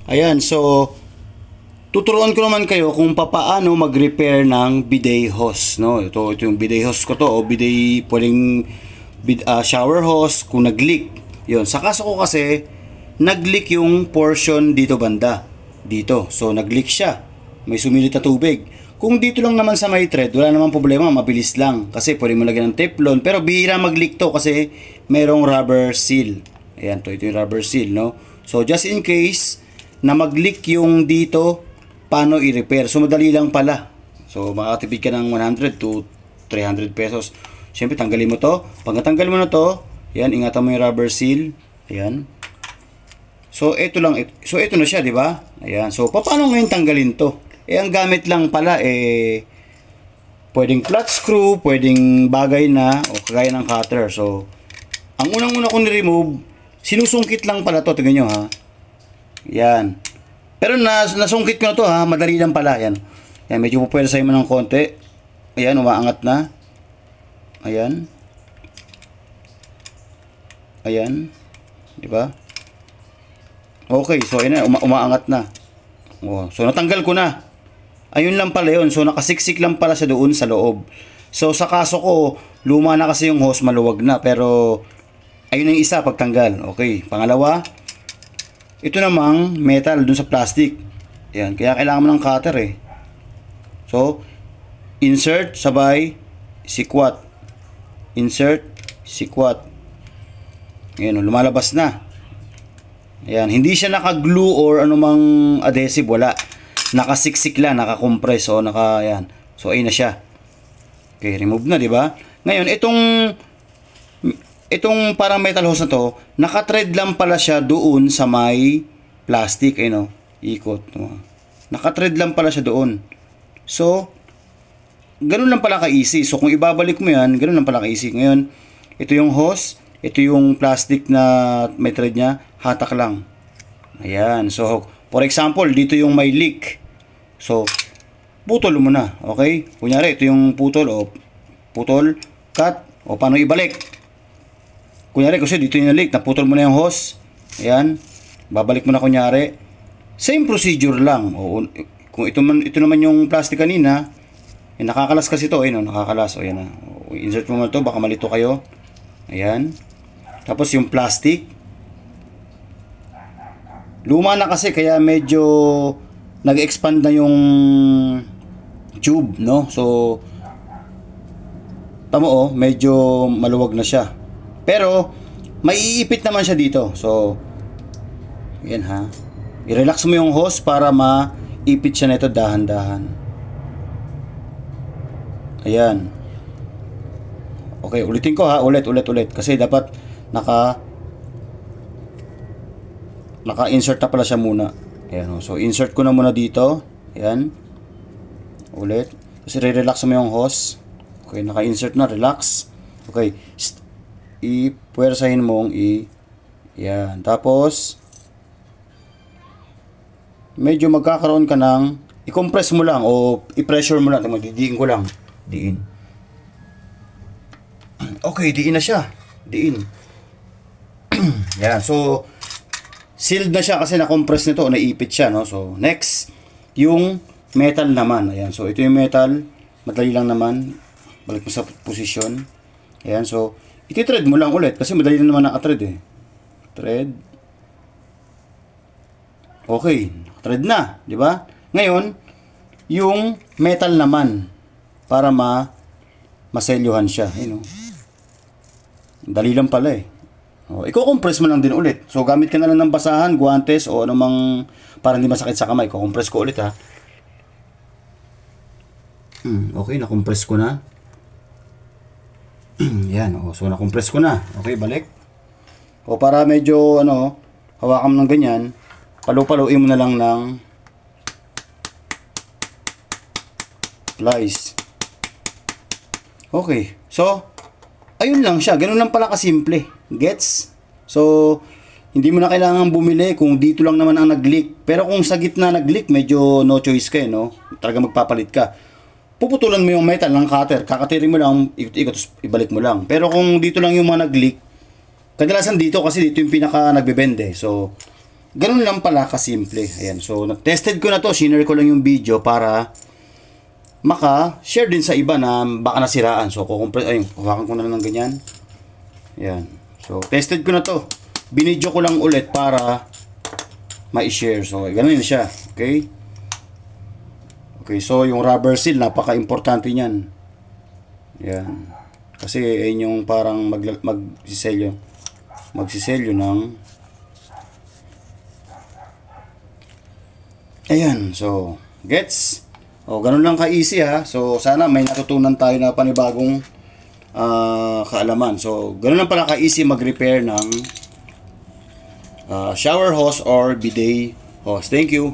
Ayan, so tuturuan ko naman kayo kung paano mag-repair ng bidet hose, no? Ito yung bidet hose ko to, o bidet, pwedeng shower hose kung nag-leak. Yun, sa kaso ko kasi, nag-leak yung portion dito banda. Dito, so nag-leak siya. May sumilit na tubig. Kung dito lang naman sa may thread, wala namang problema, mabilis lang. Kasi pwede mo lagyan ng teflon, pero bihira mag-leak to kasi merong rubber seal. Ayan, ito yung rubber seal, no? So, just in case na mag-leak yung dito, paano i-repair? So, madali lang pala. So, makakatipid ka ng 100 to 300 pesos. Siyempre, tanggalin mo to. Pag natanggal mo na to, yan, ingatan mo yung rubber seal. Ayan. So, ito lang. So, ito na siya, di ba? Ayan. So, paano ngayon tanggalin to? Ang gamit lang pala, pwedeng flat screw, pwedeng bagay na, o kagaya ng cutter. So, ang unang-una kong ni-remove, sinusungkit lang pala to. Tingnan nyo, ha? Yan. Pero nasungkit ko na to, ha. Madali lang pala. Yan. Yan, medyo pupwersahin mo ng konti. Ayan, umaangat na. Ayan. Ayan. Di ba? Okay, so ayan na, umaangat na. Oh, so natanggal ko na. Ayun lang pala yun. So nakasiksik lang pala siya doon sa loob. So sa kaso ko, luma na kasi yung hose, maluwag na. Pero ayun yung isa pagtanggal. Okay, pangalawa, ito namang metal dun sa plastic. Ayan, kaya kailangan mo ng cutter eh. So, insert, sabay, sikwat. Insert, sikwat. Ayan, lumalabas na. Ayan, hindi siya naka-glue or anumang adhesive, wala. Nakasiksik lang, naka-compress o ayan. So, ayun na siya. Okay, remove na, di ba? Ngayon, itong parang metal hose na to, naka-thread lang pala siya doon sa may plastic, ayun o, ikot. Naka-thread lang pala siya doon. So, ganun lang pala ka-easy. So, kung ibabalik mo yan, ganun lang pala ka-easy. Ngayon, ito yung hose, ito yung plastic na may thread niya, hatak lang. Ayan. So, for example, dito yung may leak. So, putol mo na. Okay? Kunyari, ito yung putol. O, putol, cut. O, paano ibalik? Kunyari, kasi dito yung leak. Naputol mo na yung hose. Ayan. Babalik mo na kunyari. Same procedure lang. O, kung ito naman yung plastic kanina, nakakalas kasi ito. Ayun, nakakalas. O, ayan na. O, insert mo na ito. Baka malito kayo. Ayan. Tapos yung plastic, luma na kasi kaya medyo nag-expand na yung tube, no? So, tamo oh, medyo maluwag na siya. Pero, maiipit naman siya dito. So, yan ha. I-relax mo yung hose para maipit siya nito dahan-dahan. Ayan. Okay, ulitin ko ha. Ulit. Kasi dapat naka-insert na pala siya muna. Ayan. So, insert ko na muna dito. Ayan. Ulit. Kasi re-relax mo yung hose. Okay, naka-insert na. Relax. Okay. Ipuwersahin mong Ayan. Tapos, medyo magkakaroon ka ng i-compress mo lang o i-pressure mo lang. Didiin ko lang. Diin. Okay, diin na siya. Diin. Yan. So, sealed na siya kasi na-compress nito o naipit siya, no? So, next, yung metal naman. Ayan. So, ito yung metal. Madali lang naman. Balik mo sa position. Ayan. So, iti-thread mo lang ulit kasi madali na naman naka-thread eh. Thread. Okay. Thread na. Di ba? Ngayon, yung metal naman para maselyuhan siya. Ayan, no? Dali lang pala eh. O, i-compress mo lang din ulit. So, gamit ka na lang ng basahan, guantes, o anumang para hindi masakit sa kamay. I-compress ko ulit ha. Okay, na-compress ko na. Yan, o. So, na-compress ko na. Okay, balik. O, para medyo, hawakan mo ng ganyan, palu-paluin mo na lang ng plies. Okay, so, ayun lang siya. Ganun lang pala kasimple. Gets? So, hindi mo na kailangan bumili kung dito lang naman ang nag-leak. Pero kung sa gitna nag-leak, medyo no choice ka, no? Talaga magpapalit ka. Puputulan mo yung metal ng cutter. Kakatirin mo lang, ikot-ikot, ibalik mo lang. Pero kung dito lang yung mga nag-leak, kadalasan dito kasi dito yung pinaka nagbebende. So, Ganun lang pala kasimple. Ayan. So, tested ko na to. Sinare ko lang yung video para maka-share din sa iba na baka nasiraan. So, ayun, hawakan ko na lang ng ganyan. Ayan. So, tested ko na to. Binidyo ko lang ulit para ma-share. So, ganun siya. Okay? Okay, so yung rubber seal, napaka-importante niyan. Ayan. Kasi ayun yung parang magsiselyo ng ayan. So, gets? O, ganun lang ka-easy ha. So, sana may natutunan tayo na panibagong kaalaman. So, ganun lang pala ka-easy mag-repair ng shower hose or bidet hose. Thank you.